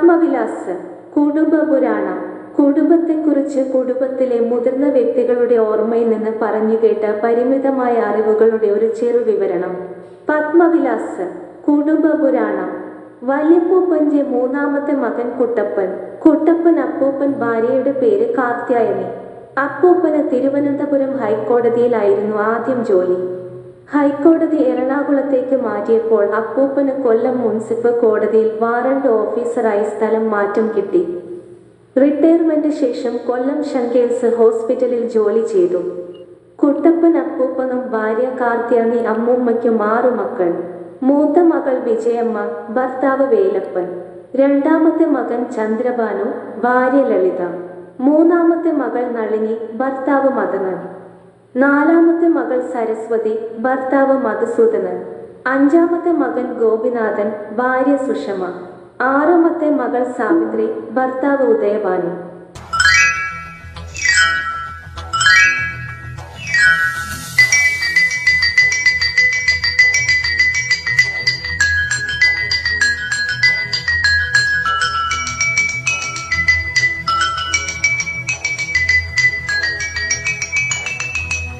പത്മവിലാസ്. കുടുംബപുരാണം. കുടുംബത്തെക്കുറിച്ച് കുടുംബത്തിലെ മുതിർന്ന വ്യക്തികളുടെ ഓർമ്മയിൽ നിന്ന് പറഞ്ഞുകേട്ട പരിമിതമായ അറിവുകളുടെ ഒരു ചെറുവിവരണം. പത്മവിലാസ്. കുടുംബപുരാണം. വല്യപ്പൂപ്പന്റെ മൂന്നാമത്തെ മകൻ കുട്ടപ്പൻ. കുട്ടപ്പൻ അപ്പൂപ്പൻ. ഭാര്യയുടെ പേര് കാർത്യായനി. അപ്പൂപ്പന് തിരുവനന്തപുരം ഹൈക്കോടതിയിലായിരുന്നു ആദ്യം ജോലി. ഹൈക്കോടതി എറണാകുളത്തേക്ക് മാറ്റിയപ്പോൾ അപ്പൂപ്പന് കൊല്ലം മുനിസിപ്പൽ കോടതിയിൽ വാറണ്ട് ഓഫീസറായി സ്ഥലം മാറ്റം കിട്ടി. റിട്ടയർമെന്റ് ശേഷം കൊല്ലം ശങ്കേഴ്സ് ഹോസ്പിറ്റലിൽ ജോലി ചെയ്തു. കുട്ടപ്പൻ അപ്പൂപ്പനും ഭാര്യ കാർത്യായനി അമ്മൂമ്മയ്ക്കും 6 മക്കൾ. മൂത്ത മകൾ വിജയമ്മ, ഭർത്താവ് വേലപ്പൻ. രണ്ടാമത്തെ മകൻ ചന്ദ്രഭാനു, ഭാര്യ ലളിത. മൂന്നാമത്തെ മകൾ നളിനി, ഭർത്താവ് മദനൻ. നാലാമത്തെ മകൾ സരസ്വതി, ഭർത്താവ് മധുസൂദനൻ. അഞ്ചാമത്തെ മകൻ ഗോപിനാഥൻ, ഭാര്യ സുഷമ. ആറാമത്തെ മകൾ സാവിത്രി, ഭർത്താവ് ഉദയഭാനു.